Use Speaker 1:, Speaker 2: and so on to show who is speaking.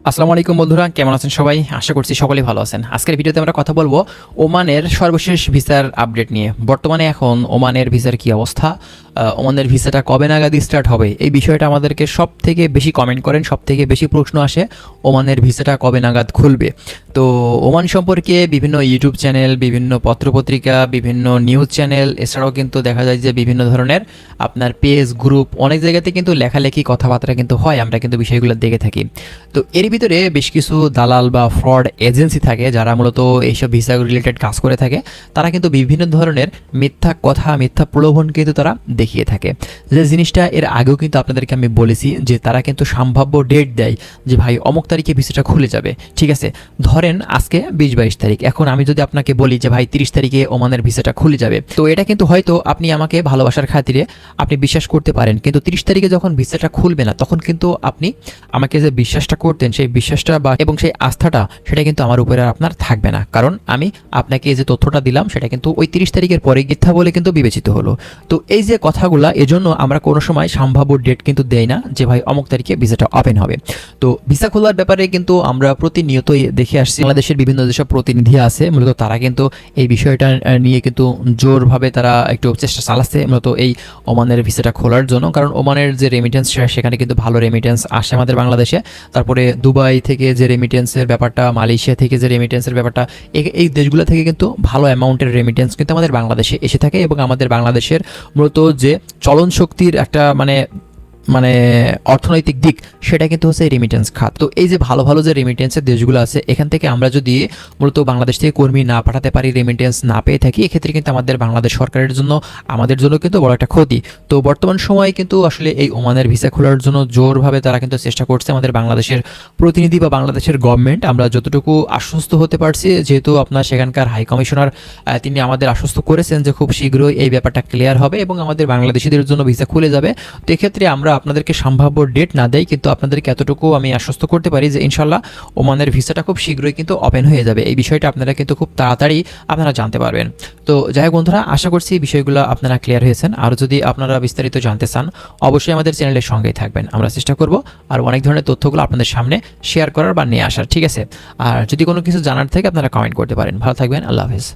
Speaker 1: আসসালামু আলাইকুম বন্ধুরা, কেমন আছেন সবাই? আশা করছি সকলেই ভালো আছেন। আজকের ভিডিওতে আমরা কথা বলবো ওমানের সর্বশেষ ভিসার আপডেট নিয়ে। বর্তমানে এখন ওমানের ভিসার কি অবস্থা, ওমানের ভিসাটা কবে নাগাদ স্টার্ট হবে, এই বিষয়টা আমাদেরকে সব থেকে বেশি কমেন্ট করেন, সব থেকে বেশি প্রশ্ন আসে ওমানের ভিসাটা কবে নাগাদ খুলবে। তো ওমান সম্পর্কে বিভিন্ন ইউটিউব চ্যানেল, বিভিন্ন পত্রপত্রিকা, বিভিন্ন নিউজ চ্যানেল, এছাড়াও কিন্তু দেখা যায় যে বিভিন্ন ধরনের আপনার পেজ, গ্রুপ, অনেক জায়গাতে কিন্তু লেখালেখি কথাবার্তা কিন্তু হয়, আমরা কিন্তু বিষয়গুলো দেখে থাকি। তো এর ভিতরে বেশ কিছু দালাল বা ফ্রড এজেন্সি থাকে যারা মূলত এইসব ভিসা রিলেটেড কাজ করে থাকে। তারা কিন্তু বিভিন্ন ধরনের মিথ্যা কথা, মিথ্যা প্রলোভন কিন্তু তারা দেখিয়ে থাকে। যে জিনিসটা এর আগেও কিন্তু আপনাদেরকে আমি বলেছি যে তারা কিন্তু সম্ভাব্য ডেট দেয় যে ভাই অমুক তারিখে ভিসাটা খুলে যাবে। ঠিক আছে, ধরেন আজকে 20-22 তারিখ, এখন আমি যদি আপনাকে বলি যে ভাই 30 তারিখে ওমানের ভিসাটা খুলে যাবে, তো এটা কিন্তু হয়তো আপনি আমাকে ভালোবাসার খাতিরে আপনি বিশ্বাস করতে পারেন, কিন্তু 30 তারিখে যখন ভিসাটা খুলবে না তখন কিন্তু আপনি আমাকে যে বিশ্বাসটা করতেন সেই বিশ্বাসটা বা এবং সেই আস্থাটা সেটা কিন্তু আমার উপরে আর আপনার থাকবে না। কারণ আমি আপনাকে যে তথ্যটা দিলাম সেটা কিন্তু ওই 30 তারিখের পরে মিথ্যা বলে কিন্তু বিবেচিত হলো। তো এই যে কথাগুলা, এজন্য আমরা কোনো সময় সম্ভাব্য ডেট কিন্তু দেই না যে ভাই অমুক তারিখে ভিসাটা ওপেন হবে। তো ভিসা খোলার ব্যাপারে কিন্তু আমরা প্রতিনিয়তই দেখে আসছি, বাংলাদেশের বিভিন্ন যেসব প্রতিনিধি আছে মূলত তারা কিন্তু এই বিষয়টা নিয়ে কিন্তু জোরভাবে তারা একটু চেষ্টা চালাচ্ছে মূলত এই ওমানের ভিসাটা খোলার জন্য। কারণ ওমানের যে রেমিটেন্স সেখানে কিন্তু ভালো রেমিটেন্স আসে আমাদের বাংলাদেশে। তারপরে দুবাই থেকে যে রেমিটেন্সের ব্যাপারটা, মালয়েশিয়া থেকে যে রেমিটেন্সের ব্যাপারটা, এই দেশগুলো থেকে কিন্তু ভালো অ্যামাউন্টের রেমিটেন্স কিন্তু আমাদের বাংলাদেশে এসে থাকে। এবং আমাদের বাংলাদেশের মূলত যে চলন শক্তির একটা মানে অর্থনৈতিক দিক, সেটা কিন্তু হচ্ছে রেমিটেন্স খাত। তো এই যে ভালো ভালো যে রেমিটেন্সের দেশগুলো আছে, এখান থেকে আমরা যদি মূলত বাংলাদেশ থেকে কর্মী না পাঠাতে পারি, রেমিটেন্স না পেয়ে থাকি, এক্ষেত্রে কিন্তু আমাদের বাংলাদেশ সরকারের জন্য, আমাদের জন্য কিন্তু বড় একটা ক্ষতি। তো বর্তমান সময়ে কিন্তু আসলে এই ওমানের ভিসা খোলার জন্য জোরভাবে তারা কিন্তু চেষ্টা করছে। আমাদের বাংলাদেশের প্রতিনিধি বা বাংলাদেশের গভর্নমেন্ট, আমরা যতটুকু আশ্বস্ত হতে পারছি, যেহেতু আপনার সেখানকার হাই কমিশনার তিনি আমাদের আশ্বস্ত করেছেন যে খুব শীঘ্রই এই ব্যাপারটা ক্লিয়ার হবে এবং আমাদের বাংলাদেশিদের জন্য ভিসা খুলে যাবে। তো এক্ষেত্রে আমরা আপনাদেরকে সম্ভাব্য ডেট না দেয়, কিন্তু আপনাদেরকে এতটুকু আমি আশ্বস্ত করতে পারি যে ইনশাল্লাহ ওমানের ভিসাটা খুব শীঘ্রই কিন্তু ওপেন হয়ে যাবে। এই বিষয়টা আপনারা কিন্তু খুব তাড়াতাড়ি আপনারা জানতে পারবেন। তো যাই হোক বন্ধুরা, আশা করছি এই বিষয়গুলো আপনারা ক্লিয়ার হয়েছেন। আর যদি আপনারা বিস্তারিত জানতে চান অবশ্যই আমাদের চ্যানেলের সঙ্গেই থাকবেন। আমরা চেষ্টা করব আর অনেক ধরনের তথ্যগুলো আপনাদের সামনে শেয়ার করার বা নিয়ে আসার। ঠিক আছে, আর যদি কোনো কিছু জানার থাকে আপনারা কমেন্ট করতে পারেন। ভালো থাকবেন, আল্লাহ হাফেজ।